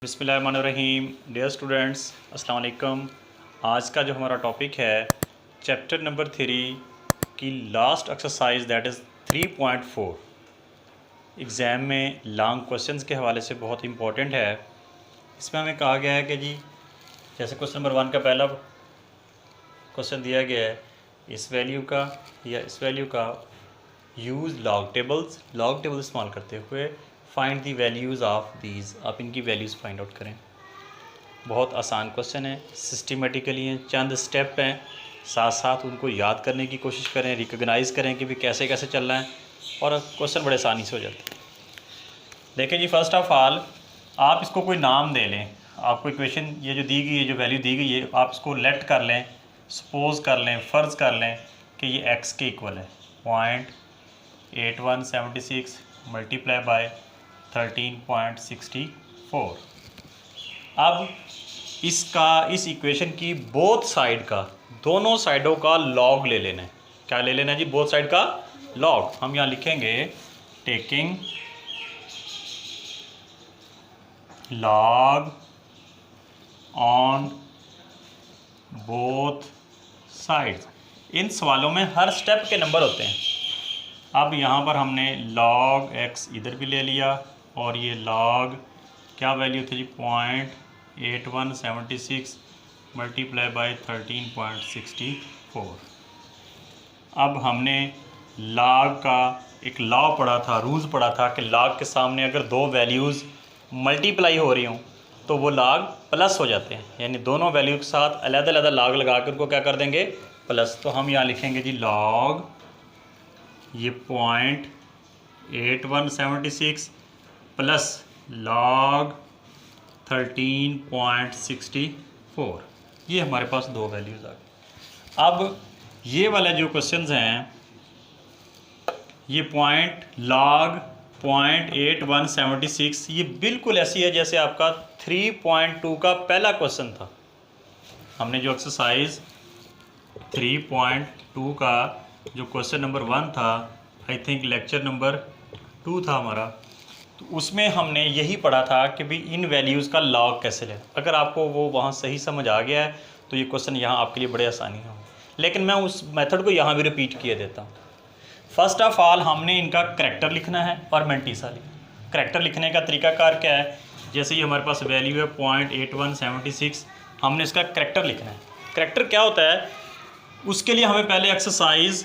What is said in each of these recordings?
बिस्मिल्लाहिर्रहमानिर्रहीम। Dear students, अस्सलाम वालेकुम। आज का जो हमारा टॉपिक है चैप्टर नंबर 3 की last exercise that is 3.4 exam में लॉन्ग क्वेश्चंस के हवाले से बहुत इंपॉर्टेंट है। इसमें हमें कहा गया है कि जी जैसे क्वेश्चन नंबर 1 का पहला क्वेश्चन दिया गया है, इस वैल्यू का या इस वैल्यू का यूज़ लॉग टेबल इस्तेमाल करते हुए find the values of these, आप इनकी वैल्यूज़ फाइंड आउट करें। बहुत आसान क्वेश्चन है, सिस्टमेटिकली हैं, चंद स्टेप हैं, साथ साथ उनको याद करने की कोशिश करें, रिकॉग्नाइज़ करें कि भी कैसे कैसे चल रहा है और क्वेश्चन बड़े आसानी से हो जाते हैं। देखिए जी, फर्स्ट ऑफ ऑल आप इसको कोई नाम दे लें। आपको इक्वेशन ये जो दी गई है, जो वैल्यू दी गई है, आप इसको लेट कर लें, सपोज कर लें, फ़र्ज़ कर लें कि ये x के इक्वल है 0.8176 मल्टीप्लाई बाय 13.64। अब इस इक्वेशन की बोथ साइड का, दोनों साइडों का लॉग ले लेना है। क्या ले लेना है जी? बोथ साइड का लॉग। हम यहाँ लिखेंगे taking log on both sides. इन सवालों में हर स्टेप के नंबर होते हैं। अब यहाँ पर हमने log x इधर भी ले लिया और ये log क्या वैल्यू थी जी 0.8176 मल्टीप्लाई बाई 13.64। अब हमने log का एक लॉ पढ़ा था, रूल्स पढ़ा था कि log के सामने अगर दो वैल्यूज़ मल्टीप्लाई हो रही हों तो वो log प्लस हो जाते हैं, यानी दोनों वैल्यू के साथ अलग-अलग log लगा कर उनको क्या कर देंगे? प्लस। तो हम यहाँ लिखेंगे जी log ये 0.8176 प्लस log 13.64। ये हमारे पास दो वैल्यूज़ आ गई। अब ये वाला जो क्वेश्चंस हैं, ये log 0.8176 ये बिल्कुल ऐसी है जैसे आपका 3.2 का पहला क्वेश्चन था। हमने जो एक्सरसाइज 3.2 का जो क्वेश्चन नंबर 1 था, आई थिंक लेक्चर नंबर 2 था हमारा, तो उसमें हमने यही पढ़ा था कि भी इन वैल्यूज़ का लॉग कैसे लें। अगर आपको वो वहाँ सही समझ आ गया है तो ये क्वेश्चन यहाँ आपके लिए बड़े आसानी हो। लेकिन मैं उस मेथड को यहाँ भी रिपीट किए देता हूँ। फर्स्ट ऑफ ऑल हमने इनका करैक्टर लिखना है और मैंटीसा लिखना। करैक्टर लिखने का तरीकाकार क्या है? जैसे ये हमारे पास वैल्यू है 0.8176, हमने इसका करैक्टर लिखना है। करैक्टर क्या होता है? उसके लिए हमें पहले एक्सरसाइज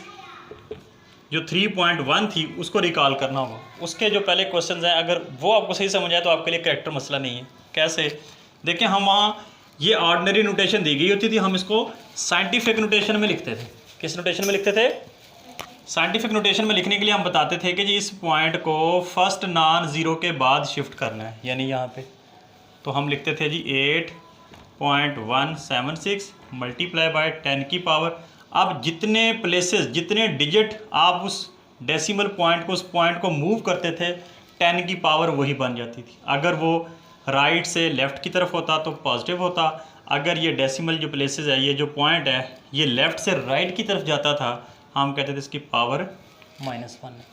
जो 3.1 थी उसको रिकॉल करना होगा। उसके जो पहले क्वेश्चंस हैं, अगर वो आपको सही समझ आए तो आपके लिए करैक्टर मसला नहीं है। कैसे? देखिए, हम वहाँ ये ऑर्डिनरी नोटेशन दी गई होती थी, हम इसको साइंटिफिक नोटेशन में लिखते थे। किस नोटेशन में लिखते थे? साइंटिफिक नोटेशन में लिखने के लिए हम बताते थे कि जी इस पॉइंट को फर्स्ट नॉन ज़ीरो के बाद शिफ्ट करना है, यानी यहाँ पे। तो हम लिखते थे जी 8.176 मल्टीप्लाई बाय 10 की पावर। अब जितने प्लेसेस, जितने डिजिट आप उस डेसिमल पॉइंट को, उस पॉइंट को मूव करते थे, 10 की पावर वही बन जाती थी। अगर वो राइट से लेफ़्ट की तरफ होता तो पॉजिटिव होता। अगर ये डेसिमल जो प्लेसेस है, ये जो पॉइंट है, ये लेफ़्ट से राइट की तरफ जाता था, हम कहते थे इसकी पावर -1 है।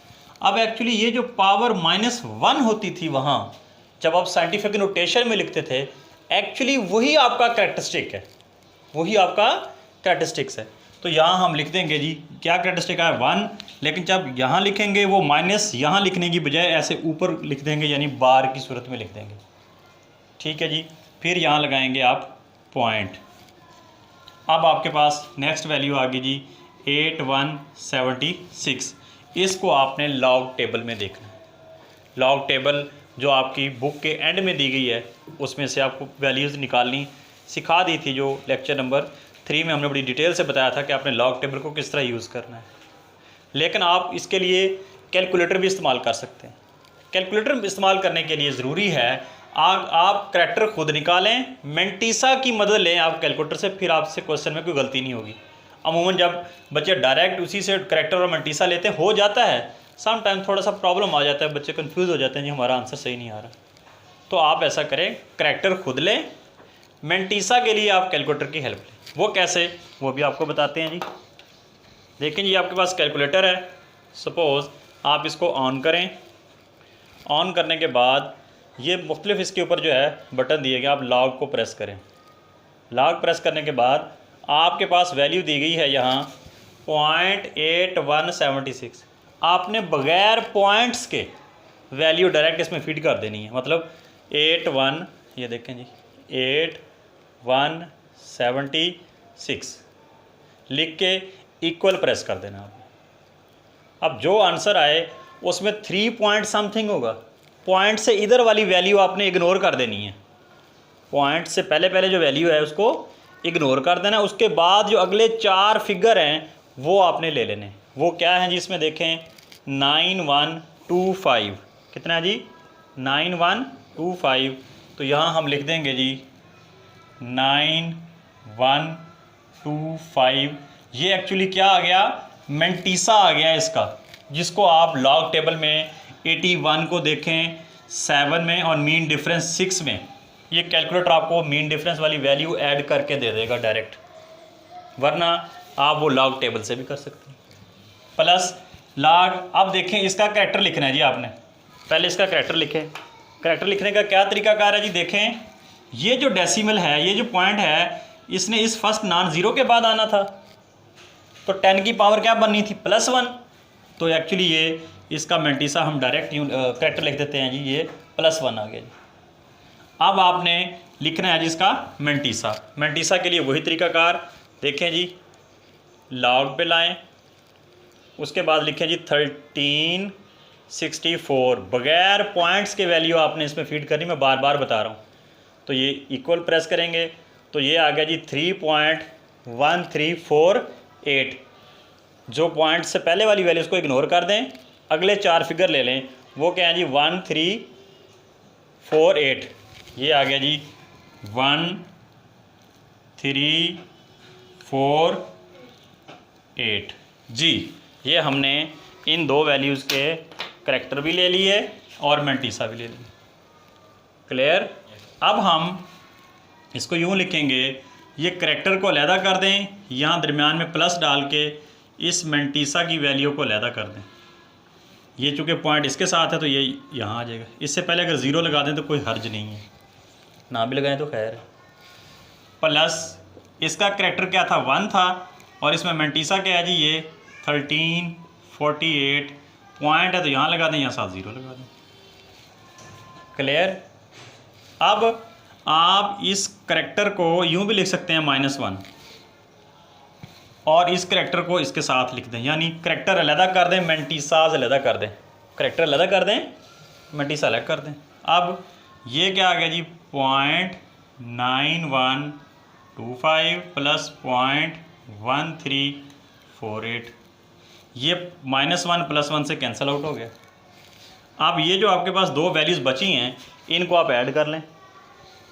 अब एक्चुअली ये जो पावर -1 होती थी वहाँ, जब आप साइंटिफिक नोटेशन में लिखते थे, एक्चुअली वही आपका कैरेक्टरिस्टिक है, वही आपका कैरेक्टरिस्टिक्स है। तो यहाँ हम लिख देंगे जी क्या कैरेक्टरिस्टिक है 1, लेकिन जब यहाँ लिखेंगे वो माइनस यहाँ लिखने की बजाय ऐसे ऊपर लिख देंगे, यानी बार की सूरत में लिख देंगे। ठीक है जी। फिर यहाँ लगाएंगे आप पॉइंट। अब आपके पास नेक्स्ट वैल्यू आ गई जी 8176। इसको आपने लॉग टेबल में देखना है। लॉग टेबल जो आपकी बुक के एंड में दी गई है, उसमें से आपको वैल्यूज़ निकालनी सिखा दी थी, जो लेक्चर नंबर 3 में हमने बड़ी डिटेल से बताया था कि आपने लॉग टेबल को किस तरह यूज़ करना है। लेकिन आप इसके लिए कैलकुलेटर भी इस्तेमाल कर सकते हैं। कैलकुलेटर इस्तेमाल करने के लिए ज़रूरी है आप करैक्टर खुद निकालें, मैंटीसा की मदद लें आप कैलकुलेटर से, फिर आपसे क्वेश्चन में कोई गलती नहीं होगी। अमूमन जब बच्चे डायरेक्ट उसी से करैक्टर और मैंटीसा लेते हो जाता है, सम टाइम थोड़ा सा प्रॉब्लम आ जाता है, बच्चे कंफ्यूज हो जाते हैं जी हमारा आंसर सही नहीं आ रहा। तो आप ऐसा करें, करैक्टर खुद लें, मैंटीसा के लिए आप कैलकुलेटर की हेल्प लें। वो कैसे, वो भी आपको बताते हैं जी। देखें जी, आपके पास कैलकुलेटर है। सपोज़ आप इसको ऑन करें। ऑन करने के बाद ये मुख्तलिफ इसके ऊपर जो है बटन दिए गए, आप लॉग को प्रेस करें। लॉग प्रेस करने के बाद आपके पास वैल्यू दी गई है यहाँ 0.8176। आपने बग़ैर पॉइंट्स के वैल्यू डायरेक्ट इसमें फीड कर देनी है। मतलब 81, ये देखें जी 8176 लिख के इक्वल प्रेस कर देना आपने। अब जो आंसर आए उसमें 3 पॉइंट समथिंग होगा। पॉइंट से इधर वाली वैल्यू आपने इग्नोर कर देनी है। पॉइंट से पहले जो वैल्यू है उसको इग्नोर कर देना। उसके बाद जो अगले 4 फिगर हैं वो आपने ले लेने। वो क्या हैं जी, इसमें देखें 9125 कितना है जी 9125। तो यहाँ हम लिख देंगे जी 9125। ये एक्चुअली क्या आ गया, मेंटीसा आ गया इसका, जिसको आप लॉग टेबल में 81 को देखें 7 में और मीन डिफरेंस 6 में। ये कैलकुलेटर आपको मीन डिफरेंस वाली वैल्यू ऐड करके दे देगा डायरेक्ट, वरना आप वो लॉग टेबल से भी कर सकते हैं। प्लस लॉग, अब देखें इसका कैरेक्टर लिखना है जी आपने। पहले इसका कैरेक्टर लिखें। कैरेक्टर लिखने का क्या तरीकाकार है जी, देखें ये जो डेसिमल है, ये जो पॉइंट है, इसने इस फर्स्ट नॉन ज़ीरो के बाद आना था, तो 10 की पावर क्या बननी थी +1। तो एक्चुअली ये इसका मेंटीसा हम डायरेक्ट कैरेक्टर लिख देते हैं जी, ये +1 आ गया जी। अब आपने लिखना है जी इसका मेंटीसा। मेंटीसा के लिए वही तरीकाकार, देखें जी लॉग पे लाएं, उसके बाद लिखें जी 1364। बग़ैर पॉइंट्स के वैल्यू आपने इसमें फीड करनी, मैं बार बार बता रहा हूँ। तो ये इक्वल प्रेस करेंगे तो ये आ गया जी 3.1348। जो पॉइंट से पहले वाली वैल्यू उसको इग्नोर कर दें, अगले 4 फिगर ले लें। वो क्या है जी 1348। ये आ गया जी 1348 जी। ये हमने इन 2 वैल्यूज़ के करैक्टर भी ले लिए और मेंटीसा भी ले लिए। क्लियर। अब हम इसको यूँ लिखेंगे, ये करैक्टर को अलहदा कर दें, यहाँ दरमियान में प्लस डाल के इस मेंटीसा की वैल्यू को अलहदा कर दें। ये चूँकि पॉइंट इसके साथ है तो ये यहाँ आ जाएगा। इससे पहले अगर 0 लगा दें तो कोई हर्ज नहीं है, ना भी लगाएं तो खैर है। प्लस इसका करैक्टर क्या था 1 था, और इसमें मेंटीसा क्या है जी ये 1348। पॉइंट है तो यहाँ लगा दें, यहाँ साथ 0 लगा दें। क्लियर। अब आप इस करैक्टर को यूँ भी लिख सकते हैं -1, और इस करैक्टर को इसके साथ लिख दें, यानी करैक्टर अलग कर दें, मेंटीसा अलग कर दें। करैक्टर अलग कर दें, मेंटीसा अलग कर दें। अब ये क्या आ गया जी 0.9125 प्लस 0.1348। ये -1 + 1 से कैंसिल आउट हो गया। अब ये जो आपके पास 2 वैल्यूज़ बची हैं, इनको आप ऐड कर लें,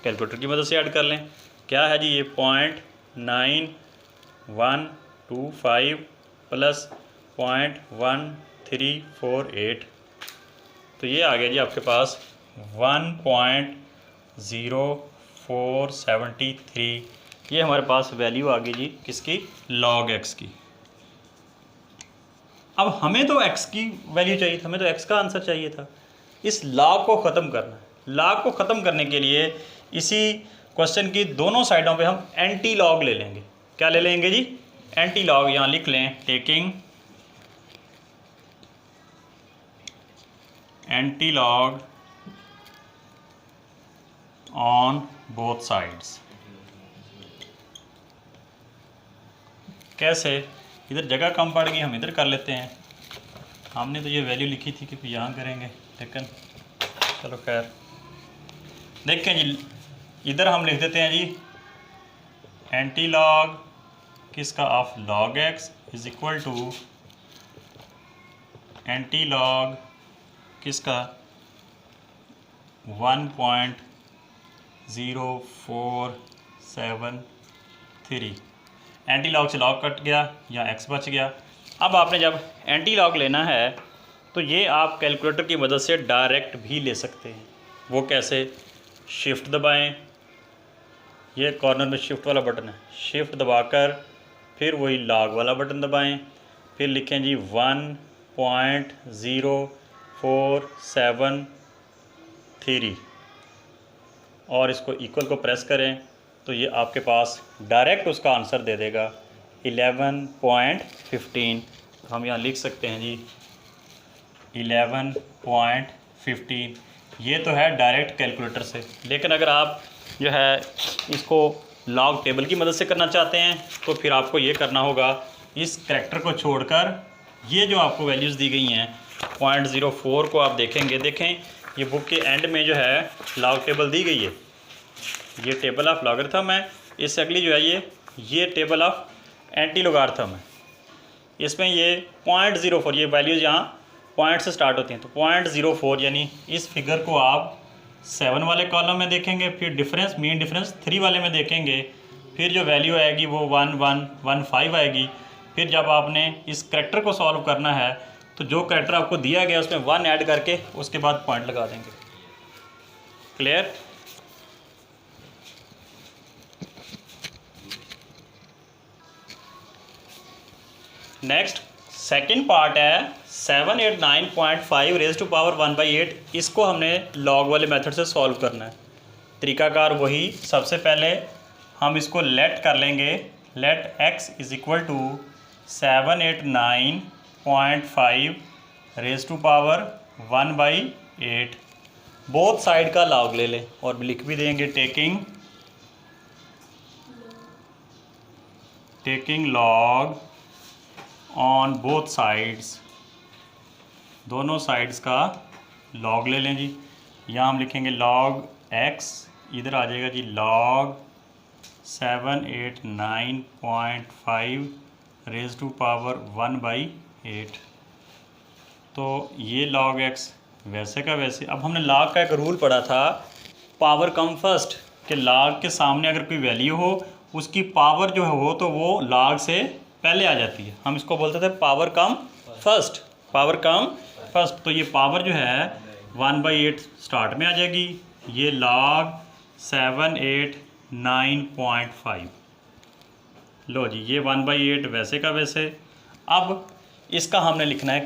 कैलकुलेटर की मदद से ऐड कर लें। क्या है जी ये 0.9125 प्लस 0.1348। तो ये आ गया जी आपके पास 1.0473। ये हमारे पास वैल्यू आ गई जी किसकी, log x की। अब हमें तो x की वैल्यू चाहिए था, हमें तो x का आंसर चाहिए था। इस log को ख़त्म करना है। log को ख़त्म करने के लिए इसी क्वेश्चन की दोनों साइडों पे हम एंटी लॉग ले लेंगे। क्या ले लेंगे जी, एंटी लॉग। यहाँ लिख लें taking anti log on both sides. कैसे, इधर जगह कम पड़ गई, हम इधर कर लेते हैं। हमने तो ये वैल्यू लिखी थी कि यहाँ करेंगे, लेकिन चलो खैर। देखें जी, इधर हम लिख देते हैं जी एंटी लॉग किसका, of log x is equal to anti log किसका 1.0473। एंटी लॉग से लॉग कट गया, या x बच गया। अब आपने जब एंटी लॉग लेना है तो ये आप कैलकुलेटर की मदद से डायरेक्ट भी ले सकते हैं। वो कैसे, शिफ्ट दबाएं, ये कॉर्नर में शिफ्ट वाला बटन है, शिफ्ट दबाकर फिर वही लॉग वाला बटन दबाएं, फिर लिखें जी 1 0.0473 और इसको इक्वल को प्रेस करें तो ये आपके पास डायरेक्ट उसका आंसर दे देगा 11.15। तो हम यहाँ लिख सकते हैं जी 11.15। ये तो है डायरेक्ट कैलकुलेटर से, लेकिन अगर आप जो है इसको लॉग टेबल की मदद से करना चाहते हैं तो फिर आपको ये करना होगा, इस करैक्टर को छोड़कर ये जो आपको वैल्यूज़ दी गई हैं 0.04 को आप देखें ये बुक के एंड में जो है लॉग टेबल दी गई है, ये टेबल ऑफ लॉगरिथम है। इससे अगली जो है ये टेबल ऑफ एंटी लॉगरिथम है। इसमें ये 0.04 ये वैल्यूज़ यहाँ पॉइंट से स्टार्ट होती हैं, तो 0.04 यानी इस फिगर को आप 7 वाले कॉलम में देखेंगे, फिर डिफरेंस मीन डिफरेंस 3 वाले में देखेंगे, फिर जो वैल्यू आएगी वो 1115 आएगी। फिर जब आपने इस करैक्टर को सॉल्व करना है तो जो करैक्टर आपको दिया गया उसमें 1 ऐड करके उसके बाद पॉइंट लगा देंगे। क्लियर? नेक्स्ट सेकंड पार्ट है 789.5 रेज़ टू पावर 1/8। इसको हमने लॉग वाले मेथड से सॉल्व करना है। तरीकाकार वही, सबसे पहले हम इसको लेट कर लेंगे, let x is equal to 789.5 raise to power 1/8। Both side का लॉग ले लें और लिख भी देंगे taking log on both sides, दोनों साइड्स का लॉग ले लें जी। यहाँ हम लिखेंगे लॉग x, इधर आ जाएगा जी लॉग 789.5 रेज़ टू पावर 1/8। तो ये लॉग x वैसे का वैसे। अब हमने लॉग का एक रूल पढ़ा था, पावर कम फर्स्ट, कि लॉग के सामने अगर कोई वैल्यू हो उसकी पावर जो हो तो वो लॉग से पहले आ जाती है। हम इसको बोलते थे power come first, power come first. तो ये पावर जो है 1/8 स्टार्ट में आ जाएगी, ये लॉग 789.5। लो जी ये 1/8 वैसे का वैसे। अब इसका हमने लिखना है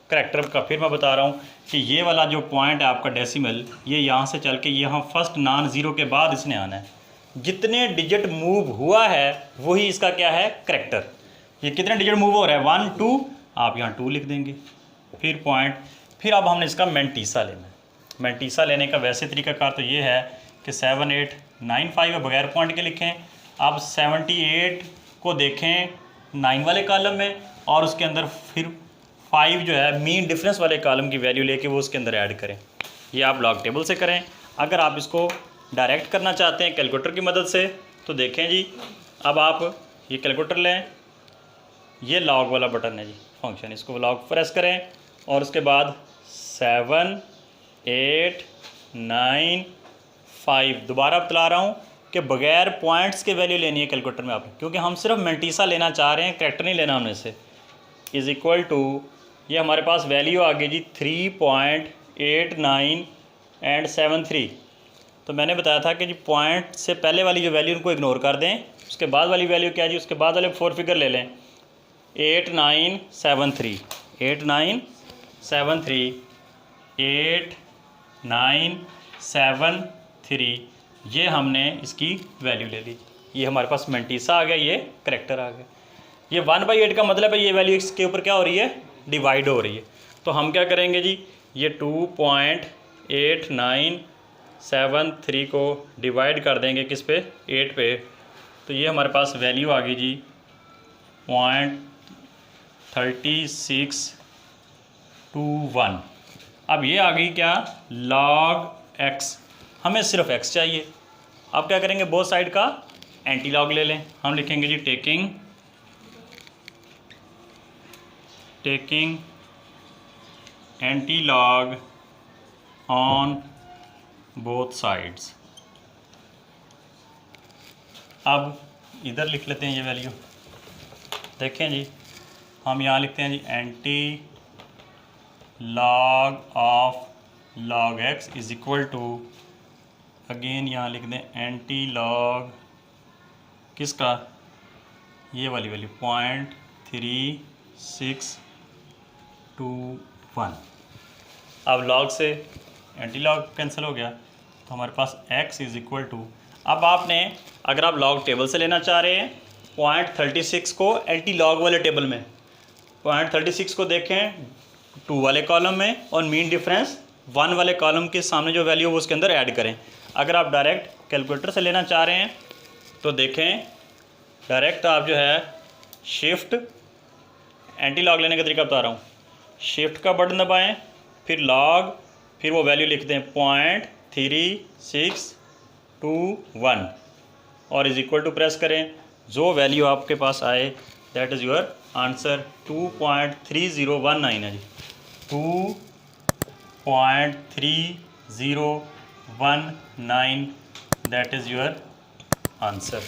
करैक्टर का। फिर मैं बता रहा हूँ कि ये वाला जो पॉइंट है आपका डेसिमल, ये यहाँ से चल के यहाँ फर्स्ट नॉन ज़ीरो के बाद इसने आना है। जितने डिजिट मूव हुआ है वही इसका क्या है, करैक्टर। ये कितने डिजिट मूव हो रहा है 1 2, आप यहाँ 2 लिख देंगे, फिर पॉइंट। फिर अब हमने इसका मैंटीसा लेना है। मैंटीसा लेने का वैसे तरीकाकार तो ये है कि 7895 बगैर पॉइंट के लिखें। अब 78 को देखें 9 वाले कॉलम में और उसके अंदर फिर 5 जो है मीन डिफरेंस वाले कॉलम की वैल्यू लेके वो उसके अंदर ऐड करें। ये आप लॉग टेबल से करें। अगर आप इसको डायरेक्ट करना चाहते हैं कैलकुलेटर की मदद से तो देखें जी, अब आप ये कैलकुलेटर लें, ये लॉग वाला बटन है जी फंक्शन, इसको लॉग प्रेस करें और उसके बाद 789.5 दोबारा बता रहा हूँ कि बगैर पॉइंट्स के वैल्यू लेनी है कैलकुलेटर में आपने, क्योंकि हम सिर्फ मैंटीसा लेना चाह रहे हैं, करैक्टर नहीं लेना हमने से। इज़ इक्वल टू ये हमारे पास वैल्यू आ गई जी 3.8973। तो मैंने बताया था कि जी पॉइंट से पहले वाली जो वैल्यू उनको इग्नोर कर दें, उसके बाद वाली वैल्यू क्या है जी, उसके बाद वाले 4 फिगर ले लें 8973 8973 ये हमने इसकी वैल्यू ले ली। ये हमारे पास मैंटीसा आ गया, ये करैक्टर आ गया। ये 1/8 का मतलब है ये वैल्यू इसके ऊपर क्या हो रही है, डिवाइड हो रही है। तो हम क्या करेंगे जी, ये 2.8973 को डिवाइड कर देंगे किस पे, 8 पे। तो ये हमारे पास वैल्यू आ गई जी 0.3621। अब ये आ गई क्या, log x। हमें सिर्फ x चाहिए। अब क्या करेंगे, बोथ साइड का एंटी लॉग ले लें। हम लिखेंगे जी taking anti log on both sides. अब इधर लिख लेते हैं ये वैल्यू, देखें जी, हम यहाँ लिखते हैं जी anti log of log x is equal to, again यहाँ लिख दें एंटी लॉग किसका, ये वाली वैल्यू 0.3621 1। अब लॉग से एंटी लॉग कैंसिल हो गया, तो हमारे पास x इज़ इक्वल टू, अब आपने अगर आप लॉग टेबल से लेना चाह रहे हैं 0.36 को एंटी लॉग वाले टेबल में, 0.36 को देखें 2 वाले कॉलम में और मीन डिफरेंस 1 वाले कॉलम के सामने जो वैल्यू वो उसके अंदर ऐड करें। अगर आप डायरेक्ट कैलकुलेटर से लेना चाह रहे हैं तो देखें डायरेक्ट आप जो है शिफ्ट, एंटी लॉग लेने का तरीका बता रहा हूँ, शिफ्ट का बटन दबाएं, फिर लॉग, फिर वो वैल्यू लिख दें 0.3621 और इज़ इक्वल टू प्रेस करें। जो वैल्यू आपके पास आए दैट इज़ योर आंसर। 2.3019 है जी, 2.3019 दैट इज़ योर आंसर।